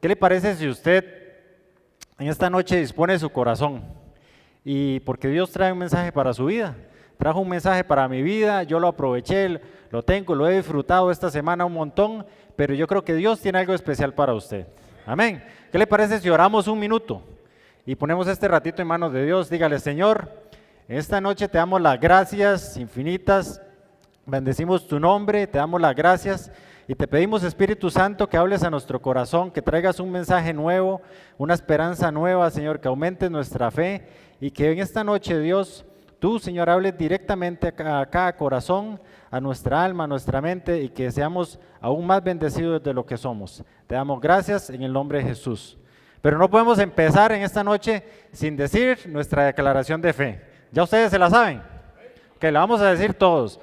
¿Qué le parece si usted en esta noche dispone su corazón? Y porque Dios trae un mensaje para su vida, trajo un mensaje para mi vida, yo lo aproveché, lo tengo, lo he disfrutado esta semana un montón, pero yo creo que Dios tiene algo especial para usted. Amén. ¿Qué le parece si oramos un minuto y ponemos este ratito en manos de Dios? Dígale: Señor, en esta noche te damos las gracias infinitas, bendecimos tu nombre, te damos las gracias y te pedimos, Espíritu Santo, que hables a nuestro corazón, que traigas un mensaje nuevo, una esperanza nueva, Señor, que aumentes nuestra fe y que en esta noche, Dios, tú, Señor, hables directamente a cada corazón, a nuestra alma, a nuestra mente, y que seamos aún más bendecidos de lo que somos. Te damos gracias en el nombre de Jesús. Pero no podemos empezar en esta noche sin decir nuestra declaración de fe. ¿Ya ustedes se la saben? Que la vamos a decir todos.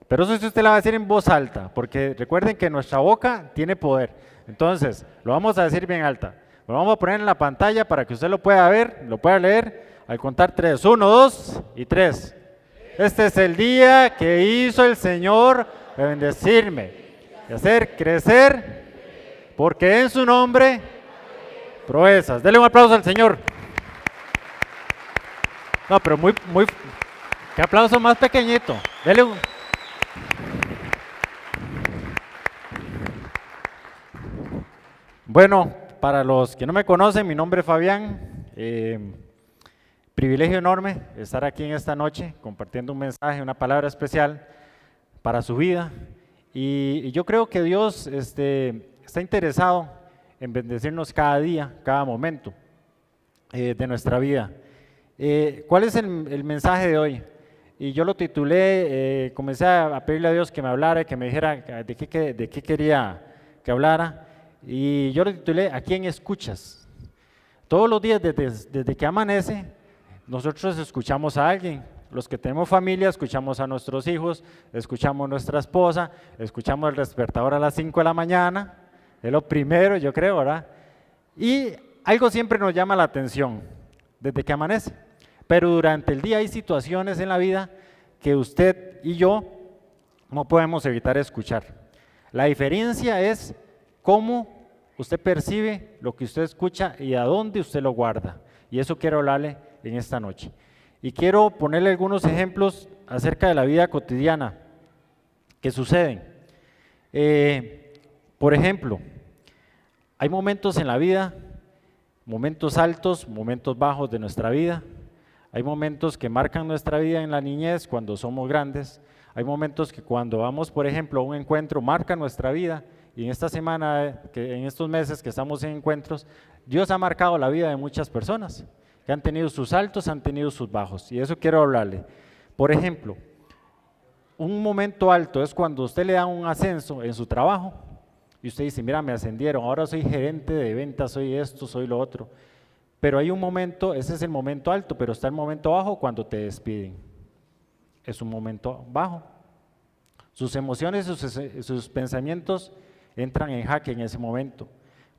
Pero eso sí usted la va a decir en voz alta, porque recuerden que nuestra boca tiene poder. Entonces, lo vamos a decir bien alta. Lo vamos a poner en la pantalla para que usted lo pueda ver, lo pueda leer. Al contar 3, 1, 2 y 3. Este es el día que hizo el Señor de bendecirme, de hacer crecer, porque en su nombre proezas. Dele un aplauso al Señor. No, pero qué aplauso más pequeñito. Dele un... Bueno, para los que no me conocen, mi nombre es Fabián. Privilegio enorme estar aquí en esta noche compartiendo un mensaje, una palabra especial para su vida. Y yo creo que Dios está interesado en bendecirnos cada día, cada momento de nuestra vida. ¿Cuál es el mensaje de hoy? Y yo lo titulé, comencé a pedirle a Dios que me hablara, que me dijera de qué quería que hablara. Y yo lo titulé: ¿a quién escuchas? Todos los días desde que amanece, nosotros escuchamos a alguien. Los que tenemos familia, escuchamos a nuestros hijos, escuchamos a nuestra esposa, escuchamos el despertador a las 5 de la mañana, es lo primero, yo creo, ¿verdad? Y algo siempre nos llama la atención desde que amanece. Pero durante el día hay situaciones en la vida que usted y yo no podemos evitar escuchar. La diferencia es cómo usted percibe lo que usted escucha y a dónde usted lo guarda. Y eso quiero hablarle en esta noche. Y quiero ponerle algunos ejemplos acerca de la vida cotidiana que suceden. Por ejemplo, hay momentos en la vida, momentos altos, momentos bajos de nuestra vida. Hay momentos que marcan nuestra vida en la niñez cuando somos grandes. Hay momentos que cuando vamos, por ejemplo, a un encuentro, marcan nuestra vida. Y en esta semana, en estos meses que estamos en encuentros, Dios ha marcado la vida de muchas personas que han tenido sus altos, han tenido sus bajos. Y eso quiero hablarle. Por ejemplo, un momento alto es cuando usted le da un ascenso en su trabajo y usted dice: mira, me ascendieron, ahora soy gerente de ventas, soy esto, soy lo otro. Pero hay un momento, ese es el momento alto, pero está el momento bajo cuando te despiden. Es un momento bajo. Sus emociones, sus pensamientos entran en jaque en ese momento.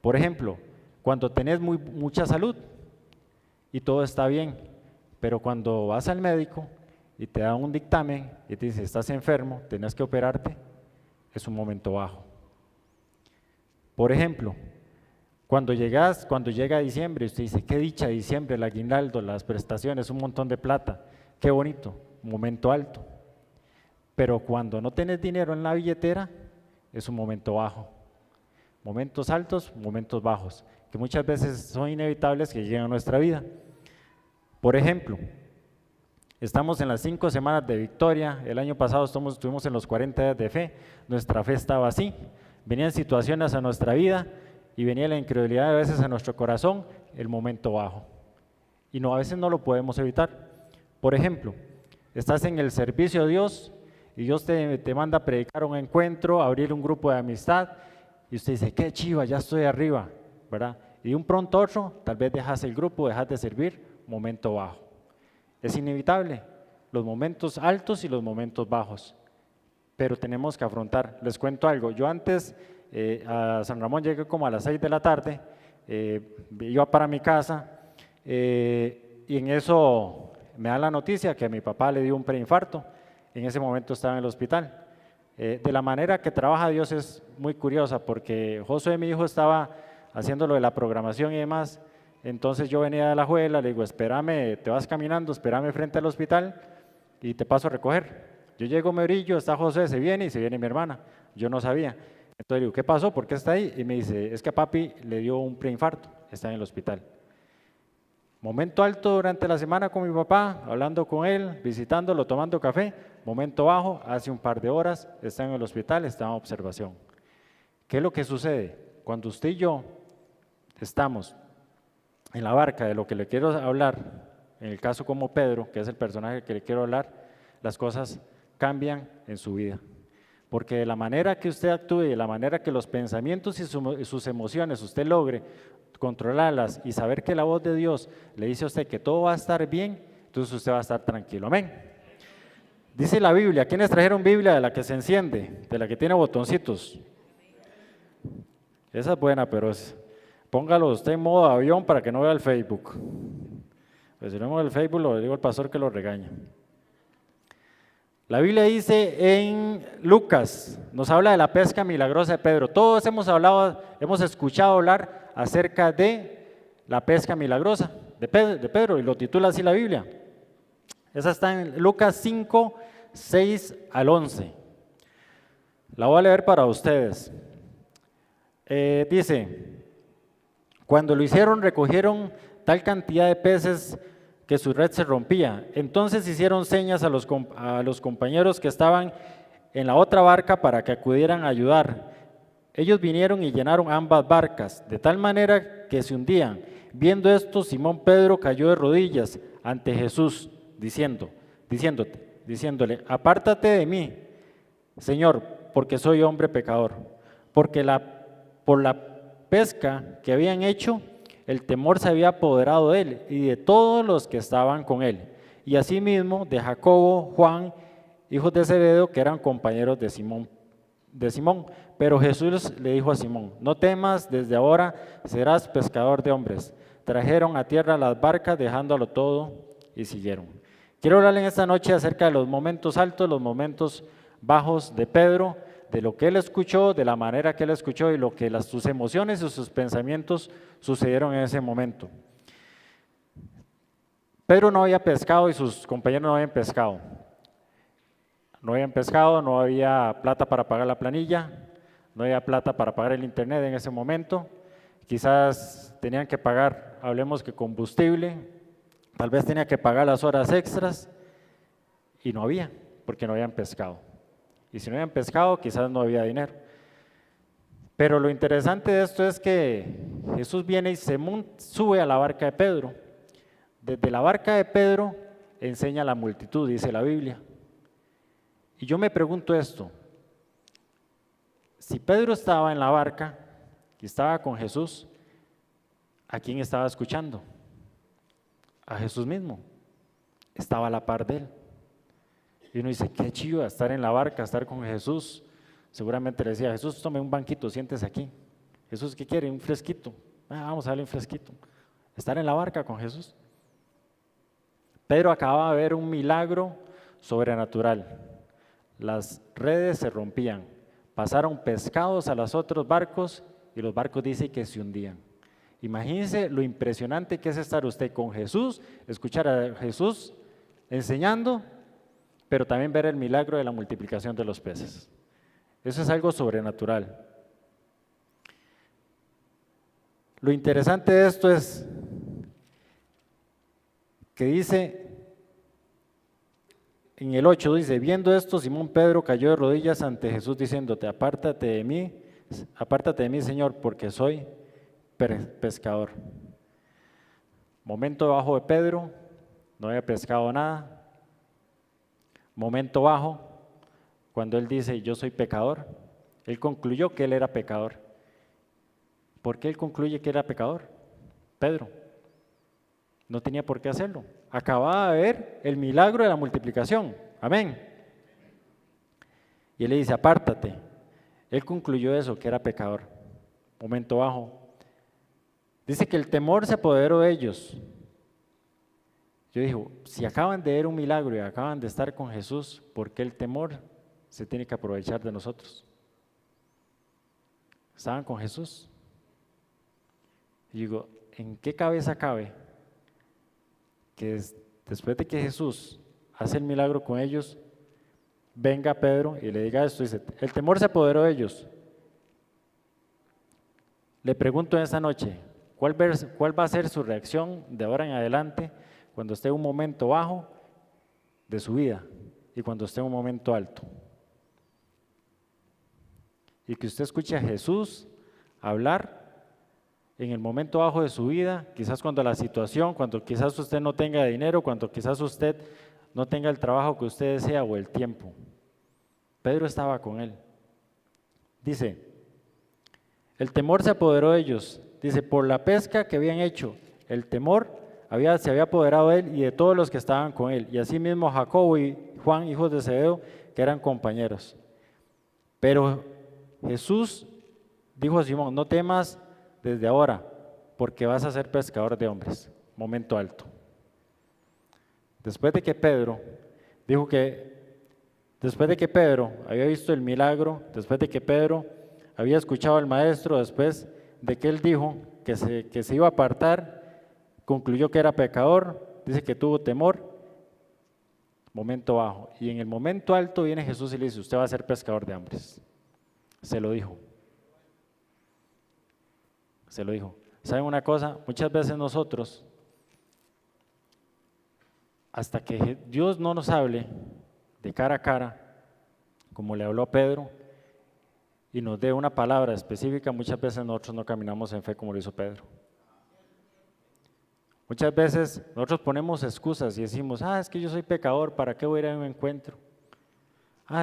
Por ejemplo, cuando tenés mucha salud y todo está bien, pero cuando vas al médico y te da un dictamen y te dice: estás enfermo, tenés que operarte, es un momento bajo. Por ejemplo, cuando llega diciembre, usted dice: qué dicha diciembre, el aguinaldo, las prestaciones, un montón de plata, qué bonito, momento alto. Pero cuando no tenés dinero en la billetera, es un momento bajo. Momentos altos, momentos bajos, que muchas veces son inevitables que lleguen a nuestra vida. Por ejemplo, estamos en las 5 semanas de victoria. El año pasado estuvimos en los 40 días de fe. Nuestra fe estaba así. Venían situaciones a nuestra vida y venía la incredulidad a veces a nuestro corazón, el momento bajo. Y a veces no lo podemos evitar. Por ejemplo, estás en el servicio de Dios y Dios te manda a predicar un encuentro, a abrir un grupo de amistad, y usted dice: qué chiva, ya estoy arriba, ¿verdad? Y de un pronto a otro, tal vez dejas el grupo, dejas de servir, momento bajo. Es inevitable, los momentos altos y los momentos bajos, pero tenemos que afrontar. Les cuento algo: yo antes a San Ramón llegué como a las 6 de la tarde, iba para mi casa, y en eso me dan la noticia que a mi papá le dio un preinfarto. En ese momento estaba en el hospital. De la manera que trabaja Dios es muy curiosa, porque Josué, mi hijo, estaba haciendo lo de la programación y demás. Entonces yo venía de la Alajuela, le digo, espérame, te vas caminando, espérame frente al hospital y te paso a recoger. Yo llego, me brillo, está José, se viene y se viene mi hermana. Yo no sabía. Entonces digo, ¿qué pasó? ¿Por qué está ahí? Y me dice, es que a papi le dio un preinfarto, está en el hospital. Momento alto durante la semana con mi papá, hablando con él, visitándolo, tomando café. Momento bajo, hace un par de horas, está en el hospital, está en observación. ¿Qué es lo que sucede? Cuando usted y yo estamos en la barca de lo que le quiero hablar, en el caso como Pedro, que es el personaje que le quiero hablar, las cosas cambian en su vida. Porque de la manera que usted actúe, de la manera que los pensamientos y sus emociones usted logre controlarlas y saber que la voz de Dios le dice a usted que todo va a estar bien, entonces usted va a estar tranquilo. Amén. Dice la Biblia, ¿quiénes trajeron Biblia de la que se enciende, de la que tiene botoncitos? Esa es buena, pero póngalo usted en modo avión para que no vea el Facebook. Pues si no vemos el Facebook, le digo al pastor que lo regaña. La Biblia dice en Lucas, nos habla de la pesca milagrosa de Pedro. Todos hemos escuchado hablar acerca de la pesca milagrosa de Pedro, y lo titula así la Biblia. Esa está en Lucas 5, 6 al 11. La voy a leer para ustedes. Dice, cuando lo hicieron recogieron tal cantidad de peces que su red se rompía. Entonces hicieron señas a los compañeros que estaban en la otra barca para que acudieran a ayudar. Ellos vinieron y llenaron ambas barcas, de tal manera que se hundían. Viendo esto, Simón Pedro cayó de rodillas ante Jesús, diciéndole, apártate de mí, Señor, porque soy hombre pecador. Porque por la pesca que habían hecho, el temor se había apoderado de él y de todos los que estaban con él, y asimismo de Jacobo, Juan, hijos de Zebedeo, que eran compañeros de Simón. Pero Jesús le dijo a Simón, no temas, desde ahora serás pescador de hombres. Trajeron a tierra las barcas, dejándolo todo, y siguieron. Quiero hablarle en esta noche acerca de los momentos altos, los momentos bajos de Pedro, de lo que él escuchó, de la manera que él escuchó y lo que sus emociones y sus pensamientos sucedieron en ese momento. Pedro no había pescado y sus compañeros no habían pescado. No habían pescado, no había plata para pagar la planilla, no había plata para pagar el internet en ese momento. Quizás tenían que pagar, hablemos que combustible, tal vez tenía que pagar las horas extras y no había, porque no habían pescado. Y si no habían pescado, quizás no había dinero. Pero lo interesante de esto es que Jesús viene y sube a la barca de Pedro. Desde la barca de Pedro enseña a la multitud, dice la Biblia. Y yo me pregunto esto, si Pedro estaba en la barca y estaba con Jesús, ¿a quién estaba escuchando? A Jesús mismo, estaba a la par de él. Y uno dice, qué chido estar en la barca, estar con Jesús. Seguramente le decía, Jesús, tome un banquito, siéntese aquí. Jesús, ¿qué quiere? Un fresquito. Vamos a darle un fresquito. Estar en la barca con Jesús. Pedro acababa de ver un milagro sobrenatural. Las redes se rompían, pasaron pescados a los otros barcos y los barcos dicen que se hundían. Imagínense lo impresionante que es estar usted con Jesús, escuchar a Jesús enseñando, pero también ver el milagro de la multiplicación de los peces. Eso es algo sobrenatural. Lo interesante de esto es que dice, en el 8 dice, viendo esto, Simón Pedro cayó de rodillas ante Jesús diciéndote, apártate de mí, Señor, porque soy pescador. Momento bajo de Pedro, no había pescado nada. Momento bajo, cuando él dice, yo soy pecador, él concluyó que él era pecador. ¿Por qué él concluye que era pecador? Pedro no tenía por qué hacerlo. Acababa de ver el milagro de la multiplicación. Amén. Y él le dice, apártate. Él concluyó eso, que era pecador. Momento bajo. Dice que el temor se apoderó de ellos. Yo digo, si acaban de ver un milagro y acaban de estar con Jesús, ¿por qué el temor se tiene que aprovechar de nosotros? Estaban con Jesús. Y digo, ¿en qué cabeza cabe que después de que Jesús hace el milagro con ellos, venga Pedro y le diga esto? Dice, el temor se apoderó de ellos. Le pregunto en esta noche, ¿cuál va a ser su reacción de ahora en adelante cuando esté en un momento bajo de su vida y cuando esté en un momento alto? Y que usted escuche a Jesús hablar en el momento bajo de su vida, quizás cuando la situación, cuando quizás usted no tenga dinero, cuando quizás usted no tenga el trabajo que usted desea o el tiempo. Pedro estaba con él. Dice, el temor se apoderó de ellos. Dice, por la pesca que habían hecho, el temor se había apoderado de él y de todos los que estaban con él. Y asimismo Jacobo y Juan, hijos de Zebedeo, que eran compañeros. Pero Jesús dijo a Simón, no temas desde ahora, porque vas a ser pescador de hombres. Momento alto. Después de que Pedro había visto el milagro, después de que Pedro había escuchado al maestro, después de que él dijo que se iba a apartar, concluyó que era pecador, dice que tuvo temor, momento bajo. Y en el momento alto viene Jesús y le dice, usted va a ser pescador de hombres. Se lo dijo. Se lo dijo. ¿Saben una cosa? Muchas veces nosotros, hasta que Dios no nos hable de cara a cara, como le habló a Pedro, y nos dé una palabra específica, muchas veces nosotros no caminamos en fe como lo hizo Pedro. Muchas veces nosotros ponemos excusas y decimos, es que yo soy pecador, ¿para qué voy a ir a un encuentro?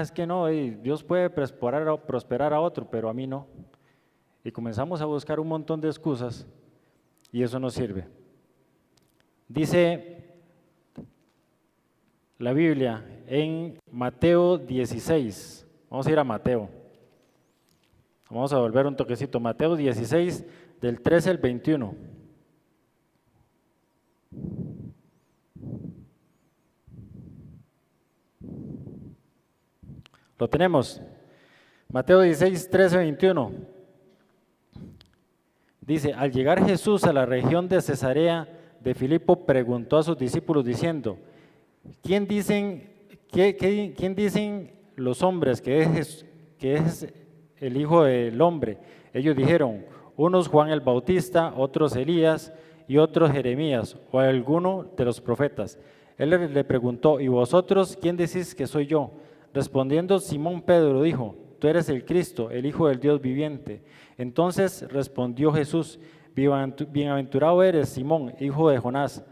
Es que no, Dios puede prosperar a otro, pero a mí no. Y comenzamos a buscar un montón de excusas y eso no sirve. Dice la Biblia en Mateo 16, vamos a ir a Mateo, vamos a volver un toquecito, Mateo 16 del 13 al 21. Lo tenemos, Mateo 16, 13, 21. Dice, al llegar Jesús a la región de Cesarea de Filipo, preguntó a sus discípulos diciendo, ¿quién dicen los hombres que es el Hijo del Hombre? Ellos dijeron, unos Juan el Bautista, otros Elías y otros Jeremías o alguno de los profetas. Él le preguntó, ¿y vosotros quién decís que soy yo? Respondiendo Simón Pedro dijo, tú eres el Cristo, el Hijo del Dios viviente. Entonces respondió Jesús, bienaventurado eres, Simón, hijo de Jonás,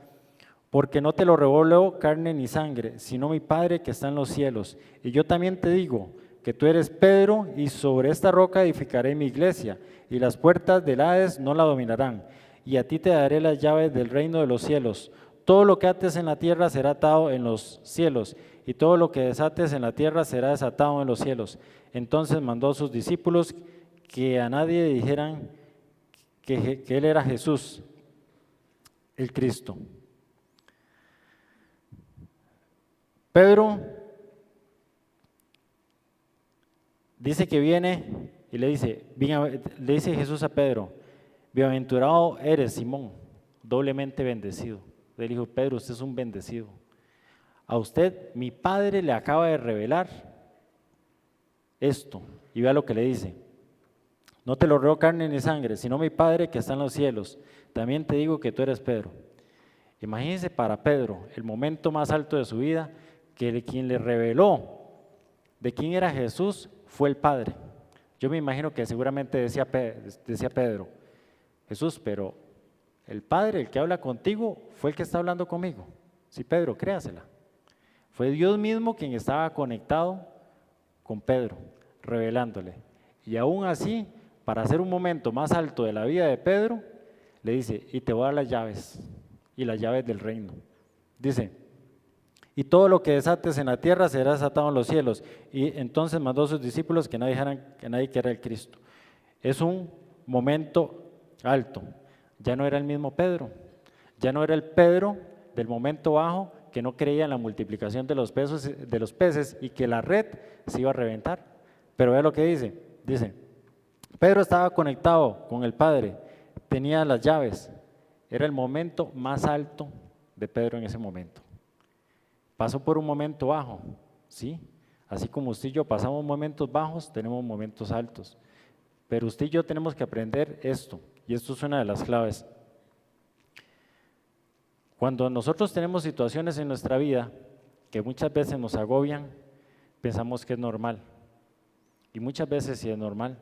porque no te lo reveló carne ni sangre, sino mi Padre que está en los cielos. Y yo también te digo que tú eres Pedro, y sobre esta roca edificaré mi iglesia, y las puertas del Hades no la dominarán. Y a ti te daré las llaves del reino de los cielos. Todo lo que ates en la tierra será atado en los cielos, y todo lo que desates en la tierra será desatado en los cielos. Entonces mandó a sus discípulos que a nadie dijeran que él era Jesús, el Cristo. Pedro dice que viene y le dice Jesús a Pedro, bienaventurado eres, Simón, doblemente bendecido. Le dijo, Pedro, usted es un bendecido. A usted mi Padre le acaba de revelar esto. Y vea lo que le dice. No te lo reveló carne ni sangre, sino mi Padre que está en los cielos. También te digo que tú eres Pedro. Imagínense para Pedro, el momento más alto de su vida, que quien le reveló de quién era Jesús fue el Padre. Yo me imagino que seguramente decía Pedro, Jesús, pero el Padre, el que habla contigo, fue el que está hablando conmigo. Sí, Pedro, créasela. Fue Dios mismo quien estaba conectado con Pedro, revelándole. Y aún así, para hacer un momento más alto de la vida de Pedro, le dice, y te voy a dar las llaves, y las llaves del reino. Dice, y todo lo que desates en la tierra será desatado en los cielos. Y entonces mandó a sus discípulos que no dijeran que nadie que era el Cristo. Es un momento alto. Ya no era el mismo Pedro. Ya no era el Pedro del momento bajo que no creía en la multiplicación de los peces y que la red se iba a reventar. Pero vea lo que dice. Dice, Pedro estaba conectado con el Padre, tenía las llaves. Era el momento más alto de Pedro en ese momento. Pasó por un momento bajo, ¿sí? Así como usted y yo pasamos momentos bajos, tenemos momentos altos. Pero usted y yo tenemos que aprender esto, y esto es una de las claves. Cuando nosotros tenemos situaciones en nuestra vida que muchas veces nos agobian, pensamos que es normal. Y muchas veces sí es normal.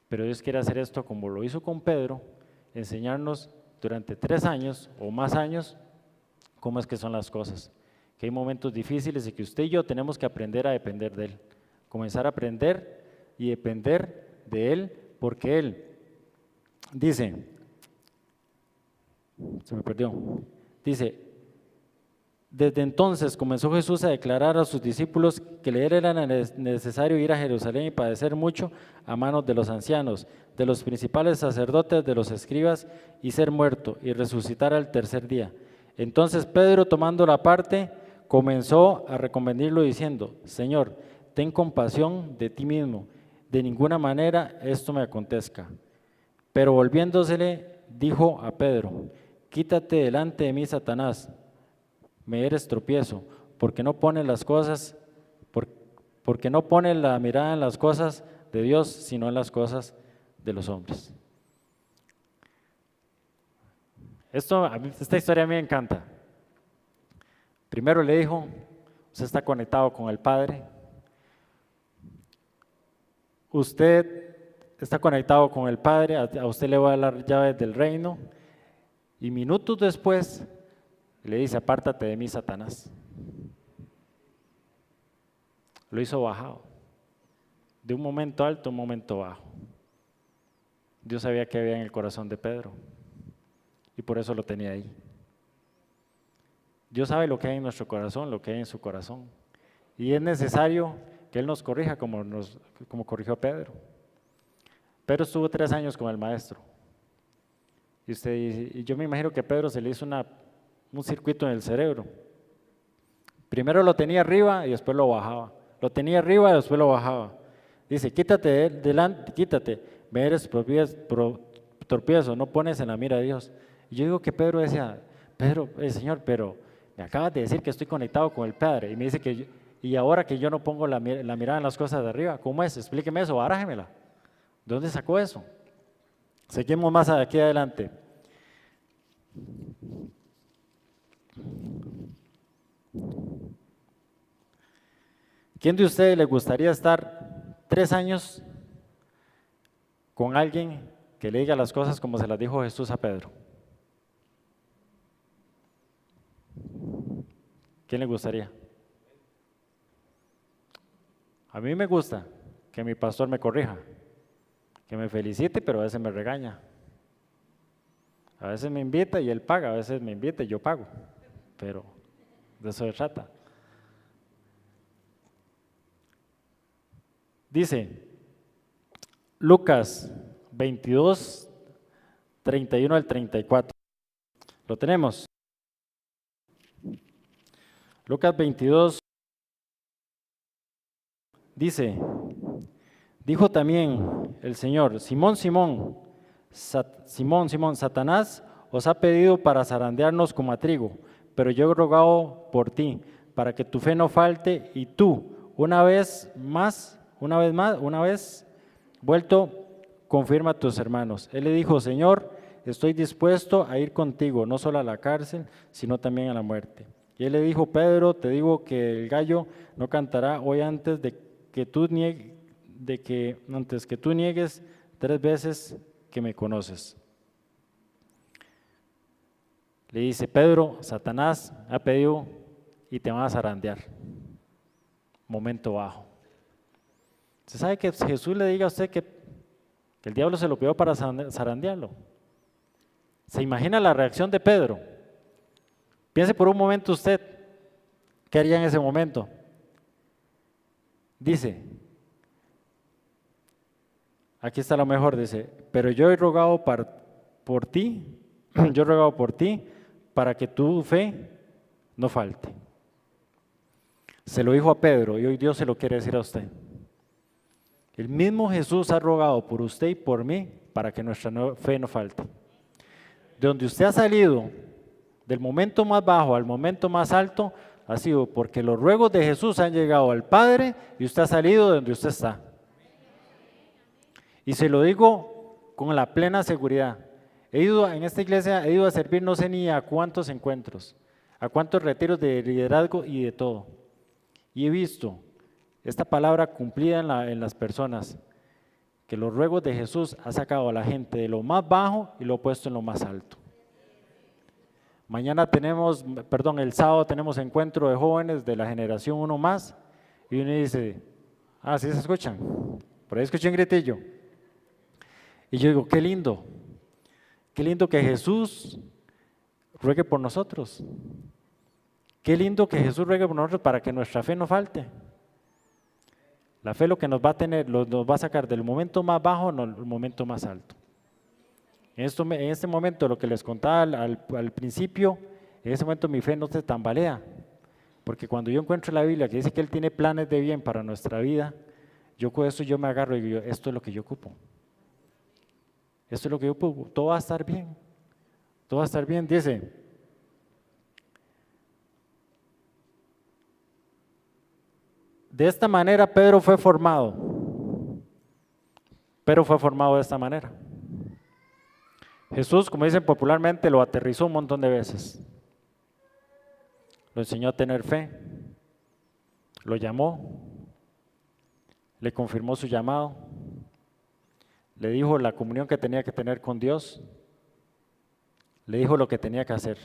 Pero Dios quiere hacer esto como lo hizo con Pedro, enseñarnos durante 3 años o más años cómo es que son las cosas. Que hay momentos difíciles y que usted y yo tenemos que aprender a depender de Él. Comenzar a aprender y depender de Él, porque Él dice, se me perdió, dice, desde entonces comenzó Jesús a declarar a sus discípulos que le era necesario ir a Jerusalén y padecer mucho a manos de los ancianos, de los principales sacerdotes, de los escribas, y ser muerto y resucitar al tercer día. Entonces Pedro, tomando la parte, comenzó a reconvenirlo diciendo, Señor, ten compasión de ti mismo, de ninguna manera esto me acontezca. Pero volviéndosele, dijo a Pedro, quítate delante de mí, Satanás, me eres tropiezo, porque no pones porque no pones la mirada en las cosas de Dios, sino en las cosas de los hombres. Esta historia a mí me encanta. Primero le dijo, usted está conectado con el Padre, usted está conectado con el Padre, a usted le voy a dar las llaves del reino, y minutos después le dice, apártate de mí, Satanás. Lo hizo bajado, de un momento alto a un momento bajo. Dios sabía que había en el corazón de Pedro y por eso lo tenía ahí. Dios sabe lo que hay en nuestro corazón, lo que hay en su corazón. Y es necesario que Él nos corrija como corrigió a Pedro. Pedro estuvo 3 años con el maestro. Y yo me imagino que a Pedro se le hizo un circuito en el cerebro. Primero lo tenía arriba y después lo bajaba. Lo tenía arriba y después lo bajaba. Dice, quítate delante, quítate, me eres tropiezo, no pones en la mira de Dios. Y yo digo que Pedro decía, Señor, pero me acabas de decir que estoy conectado con el Padre. Y me dice y ahora que yo no pongo la mirada en las cosas de arriba, ¿cómo es? Explíqueme eso, barájemela. ¿De dónde sacó eso? Seguimos más aquí adelante. ¿Quién de ustedes le gustaría estar 3 años con alguien que le diga las cosas como se las dijo Jesús a Pedro? ¿Quién le gustaría? A mí me gusta que mi pastor me corrija, que me felicite, pero a veces me regaña. A veces me invita y él paga, a veces me invita y yo pago, pero de eso se trata. Dice Lucas 22, 31 al 34. ¿Lo tenemos? Lucas 22 dice, dijo también el Señor, Simón, Satanás os ha pedido para zarandearnos como a trigo, pero yo he rogado por ti, para que tu fe no falte, y tú, una vez vuelto, confirma a tus hermanos. Él le dijo, Señor, estoy dispuesto a ir contigo, no solo a la cárcel, sino también a la muerte. Y él le dijo, Pedro, te digo que el gallo no cantará hoy antes que tú niegues 3 veces que me conoces. Le dice, Pedro, Satanás ha pedido y te van a zarandear. Momento bajo. ¿Usted sabe que Jesús le diga a usted que el diablo se lo pidió para zarandearlo? ¿Se imagina la reacción de Pedro? Piense por un momento usted, ¿qué haría en ese momento? Dice, aquí está lo mejor, dice, pero yo he rogado por ti para que tu fe no falte. Se lo dijo a Pedro y hoy Dios se lo quiere decir a usted. El mismo Jesús ha rogado por usted y por mí para que nuestra fe no falte. de donde usted ha salido, del momento más bajo al momento más alto, ha sido porque los ruegos de Jesús han llegado al Padre y usted ha salido de donde usted está. Y se lo digo con la plena seguridad. En esta iglesia he ido a servir no sé ni a cuántos encuentros, a cuántos retiros de liderazgo y de todo. Y he visto esta palabra cumplida en las personas, que los ruegos de Jesús ha sacado a la gente de lo más bajo y lo ha puesto en lo más alto. El sábado tenemos encuentro de jóvenes de la generación uno más, y uno dice, ¿sí se escuchan? Por ahí escuché un gritillo. Y yo digo, qué lindo que Jesús ruegue por nosotros. Qué lindo que Jesús ruegue por nosotros para que nuestra fe no falte. La fe lo que nos va a sacar del momento más bajo al momento más alto. En este momento, lo que les contaba al principio, en ese momento mi fe no se tambalea, porque cuando yo encuentro la Biblia que dice que Él tiene planes de bien para nuestra vida, yo con eso yo me agarro y digo, esto es lo que yo ocupo. Esto es lo que yo ocupo, todo va a estar bien. Todo va a estar bien, dice. De esta manera Pedro fue formado. Pedro fue formado de esta manera. Jesús, como dicen popularmente, lo aterrizó un montón de veces. Lo enseñó a tener fe. Lo llamó. Le confirmó su llamado. Le dijo la comunión que tenía que tener con Dios. Le dijo lo que tenía que hacer.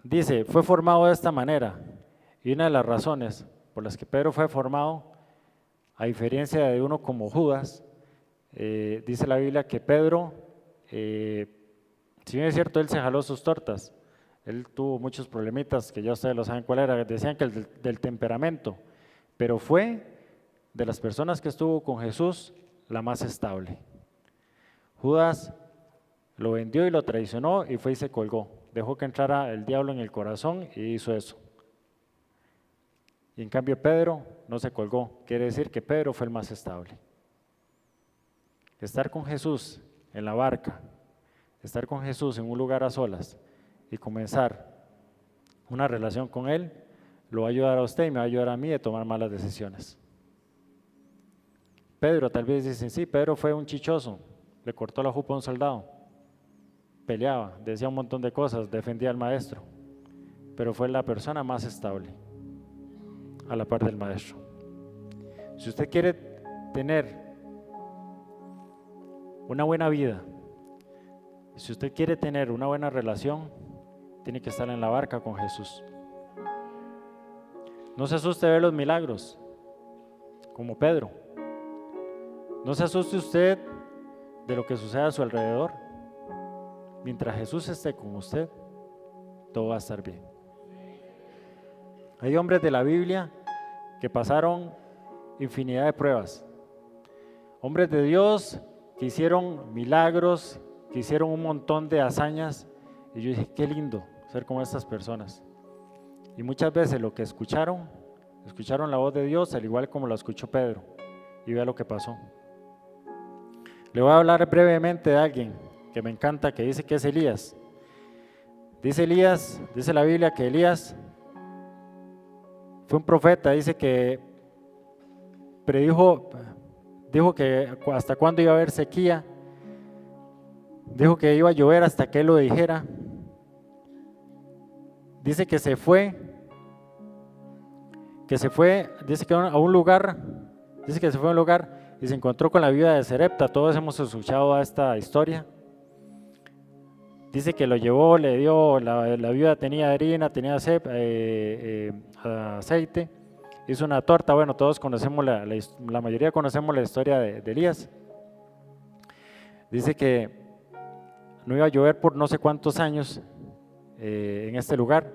Dice, fue formado de esta manera. Y una de las razones por las que Pedro fue formado, a diferencia de uno como Judas, dice la Biblia que Pedro, si bien es cierto, él se jaló sus tortas, él tuvo muchos problemitas, que ya ustedes lo saben cuál era, decían que el del temperamento, pero fue de las personas que estuvo con Jesús la más estable. Judas lo vendió y lo traicionó y fue y se colgó, dejó que entrara el diablo en el corazón y hizo eso. Y en cambio Pedro no se colgó, quiere decir que Pedro fue el más estable. Estar con Jesús en la barca, estar con Jesús en un lugar a solas y comenzar una relación con Él, lo va a ayudar a usted y me va a ayudar a mí a tomar malas decisiones. Pedro, tal vez dicen, sí, Pedro fue un chichoso, le cortó la jupa a un soldado, peleaba, decía un montón de cosas, defendía al maestro, pero fue la persona más estable a la par del maestro. Si usted quiere tener una buena vida, si usted quiere tener una buena relación, tiene que estar en la barca con Jesús. No se asuste de ver los milagros, como Pedro. No se asuste usted de lo que sucede a su alrededor. Mientras Jesús esté con usted, todo va a estar bien. Hay hombres de la Biblia que pasaron infinidad de pruebas. Hombres de Dios que hicieron milagros, que hicieron un montón de hazañas. Y yo dije, qué lindo ser como estas personas. Y muchas veces lo que escucharon la voz de Dios, al igual como la escuchó Pedro. Y vea lo que pasó. Le voy a hablar brevemente de alguien que me encanta, que dice que es Elías. Dice la Biblia que Elías fue un profeta, dice que dijo que hasta cuándo iba a haber sequía, dijo que iba a llover hasta que él lo dijera. Dice que se fue, dice que a un lugar, y se encontró con la viuda de Sarepta. Todos hemos escuchado esta historia. Dice que lo llevó, le dio, la viuda tenía harina, tenía aceite, hizo una torta. Bueno, todos conocemos, la mayoría conocemos la historia de Elías. Dice que no iba a llover por no sé cuántos años en este lugar.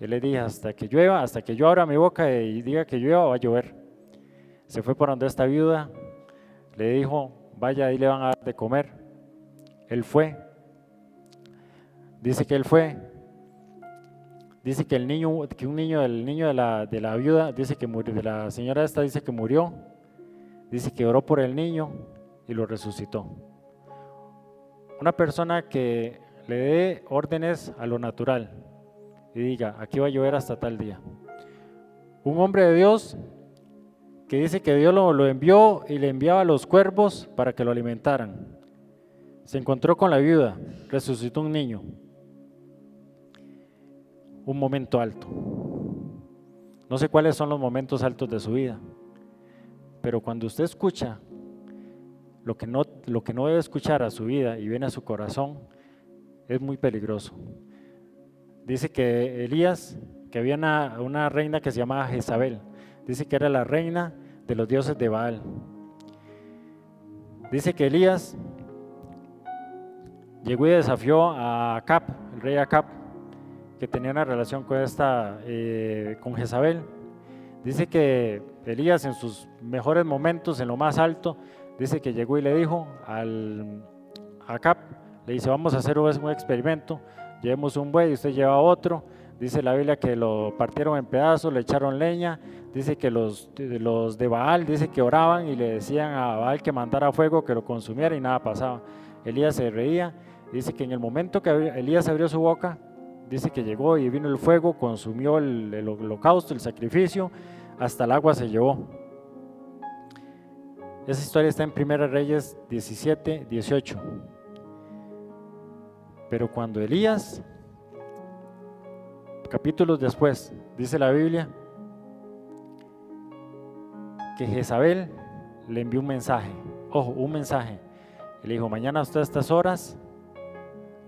Él le dije, hasta que llueva, hasta que yo abra mi boca y diga que llueva, va a llover. Se fue por donde esta viuda, le dijo, vaya, ahí le van a dar de comer. Él fue. Dice que él fue. Dice que el niño de la viuda, dice que murió, de la señora esta, dice que murió. Dice que oró por el niño. y lo resucitó. Una persona que le dé órdenes a lo natural y diga, aquí va a llover hasta tal día. Un hombre de Dios que dice que Dios lo envió y le enviaba a los cuervos para que lo alimentaran. Se encontró con la viuda, resucitó un niño. Un momento alto. No sé cuáles son los momentos altos de su vida, pero cuando usted escucha lo que no debe escuchar a su vida y viene a su corazón, es muy peligroso. Dice que Elías, que había una reina que se llamaba Jezabel, dice que era la reina de los dioses de Baal. Dice que Elías llegó y desafió a Acab, el rey Acab, que tenía una relación con Jezabel. Dice que Elías en sus mejores momentos, en lo más alto, dice que llegó y le dijo a Acab, le dice, vamos a hacer un experimento, llevemos un buey y usted lleva otro. Dice la Biblia que lo partieron en pedazos, le echaron leña. Dice que los de Baal, dice que oraban y le decían a Baal que mandara fuego, que lo consumiera y nada pasaba. Elías se reía. Dice que en el momento que Elías abrió su boca, dice que llegó y vino el fuego, consumió el holocausto, el sacrificio, hasta el agua se llevó. Esa historia está en 1 Reyes 17, 18. Pero cuando Elías, capítulos después, dice la Biblia, que Jezabel le envió un mensaje, ojo, un mensaje, y le dijo, mañana a usted a estas horas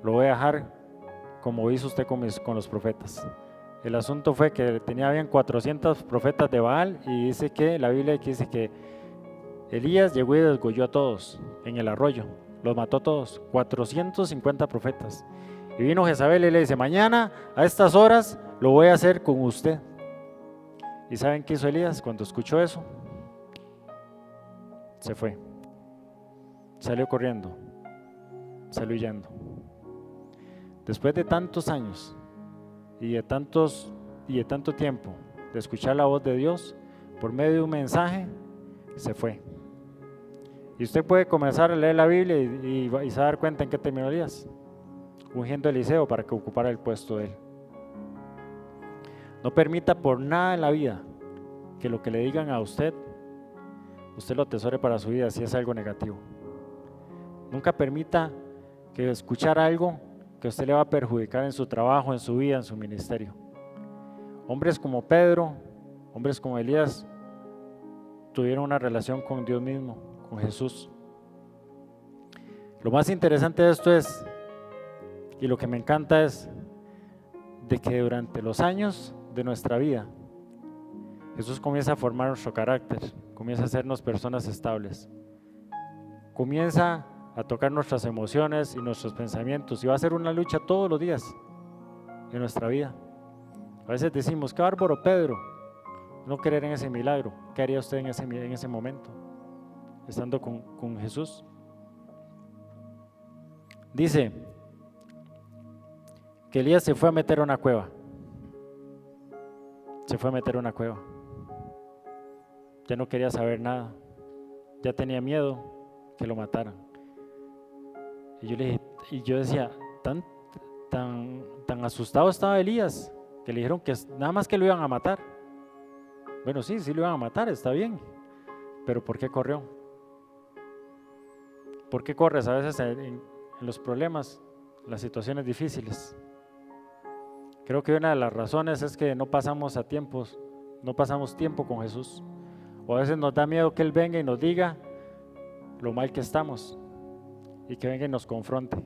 lo voy a dejar como hizo usted con los profetas. El asunto fue que tenía bien 400 profetas de Baal y dice que la Biblia dice que Elías llegó y desgolló a todos en el arroyo, los mató a todos, 450 profetas. Y vino Jezabel y le dice, mañana a estas horas lo voy a hacer con usted. ¿Y saben qué hizo Elías cuando escuchó eso? Se fue, salió corriendo, salió huyendo. Después de tantos años y de tanto tiempo de escuchar la voz de Dios, por medio de un mensaje, se fue. Y usted puede comenzar a leer la Biblia y se va a dar cuenta en qué terminó Elías, ungiendo a Eliseo para que ocupara el puesto de él. No permita por nada en la vida que lo que le digan a usted lo atesore para su vida si es algo negativo. Nunca permita que escuchar algo que a usted le va a perjudicar en su trabajo, en su vida, en su ministerio. Hombres como Pedro, hombres como Elías, tuvieron una relación con Dios mismo, con Jesús. Lo más interesante de esto es, y lo que me encanta es, de que durante los años de nuestra vida, Jesús comienza a formar nuestro carácter, comienza a hacernos personas estables, comienza a tocar nuestras emociones y nuestros pensamientos, y va a ser una lucha todos los días en nuestra vida. A veces decimos, qué bárbaro Pedro, no creer en ese milagro. ¿Qué haría usted en ese momento, estando con Jesús? Dice que Elías se fue a meter a una cueva. Se fue a meter a una cueva. Ya no quería saber nada. Ya tenía miedo que lo mataran. Y yo decía, tan asustado estaba Elías, que le dijeron que nada más que lo iban a matar. Bueno, sí lo iban a matar, está bien, pero ¿por qué corrió? ¿Por qué corres a veces en los problemas, en las situaciones difíciles? Creo que una de las razones es que no pasamos tiempo con Jesús, o a veces nos da miedo que Él venga y nos diga lo mal que estamos, y que venga y nos confronte.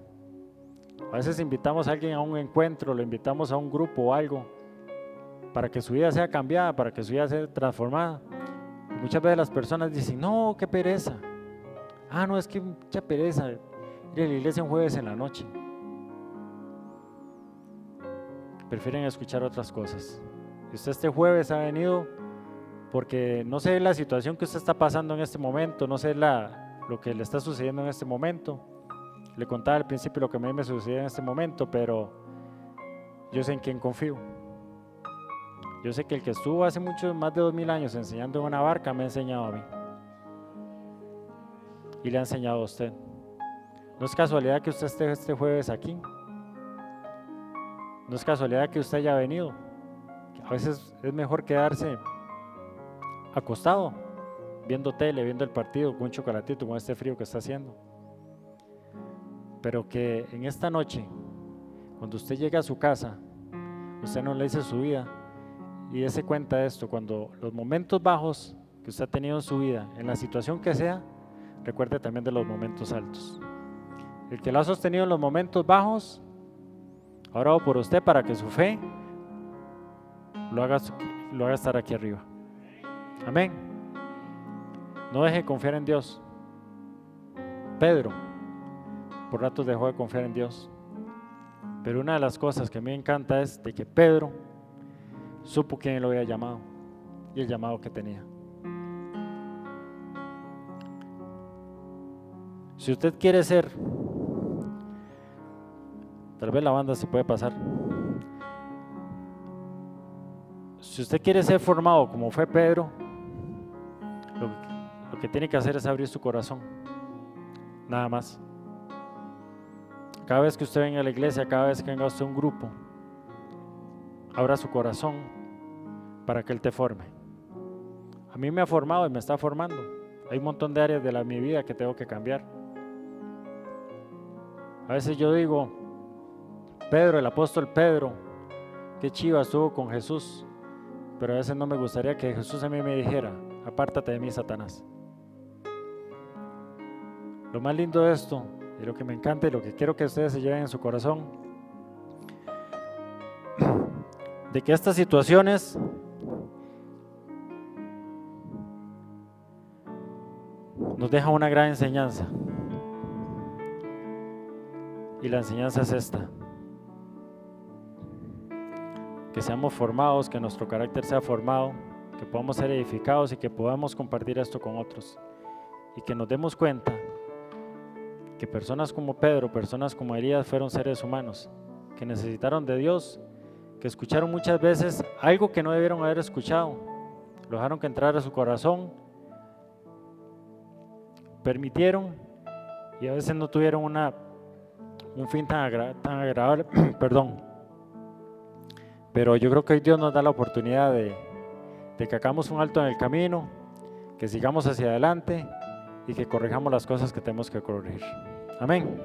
A veces invitamos a alguien a un encuentro, lo invitamos a un grupo o algo, para que su vida sea cambiada, para que su vida sea transformada. Y muchas veces las personas dicen, no, qué pereza. No, es que mucha pereza ir a la iglesia un jueves en la noche. Prefieren escuchar otras cosas. Y usted este jueves ha venido porque no sé la situación que usted está pasando en este momento, no sé lo que le está sucediendo en este momento. Le contaba al principio lo que a mí me sucedió en este momento, pero yo sé en quién confío. Yo sé que el que estuvo hace más de 2000 años enseñando en una barca me ha enseñado a mí. y le ha enseñado a usted. No es casualidad que usted esté este jueves aquí. No es casualidad que usted haya venido. A veces es mejor quedarse acostado, viendo tele, viendo el partido, con un chocolatito, con este frío que está haciendo. Pero que en esta noche, cuando usted llega a su casa, usted no le dice su vida y dése cuenta de esto: cuando los momentos bajos que usted ha tenido en su vida, en la situación que sea, recuerde también de los momentos altos. El que lo ha sostenido en los momentos bajos, ha orado por usted para que su fe lo haga estar aquí arriba. Amén. No deje de confiar en Dios. Pedro por ratos dejó de confiar en Dios, pero una de las cosas que a mí me encanta es de que Pedro supo quién lo había llamado y el llamado que tenía. Si usted quiere ser, tal vez la banda se puede pasar, si usted quiere ser formado como fue Pedro, lo que tiene que hacer es abrir su corazón, nada más. Cada vez que usted venga a la iglesia, cada vez que venga usted a un grupo, abra su corazón para que Él te forme. A mí me ha formado y me está formando. Hay un montón de áreas de mi vida que tengo que cambiar. A veces yo digo, Pedro, el apóstol Pedro, qué chiva estuvo con Jesús, pero a veces no me gustaría que Jesús a mí me dijera, apártate de mí, Satanás. Lo más lindo de esto, y lo que me encanta y lo que quiero que ustedes se lleven en su corazón, de que estas situaciones nos dejan una gran enseñanza. Y la enseñanza es esta: que seamos formados, que nuestro carácter sea formado, que podamos ser edificados y que podamos compartir esto con otros. Y que nos demos cuenta que personas como Pedro, personas como Elías fueron seres humanos, que necesitaron de Dios, que escucharon muchas veces algo que no debieron haber escuchado, lo dejaron que entrara a su corazón, permitieron y a veces no tuvieron un fin tan agradable, perdón. Pero yo creo que hoy Dios nos da la oportunidad de que hagamos un alto en el camino, que sigamos hacia adelante y que corrijamos las cosas que tenemos que corregir. Amén.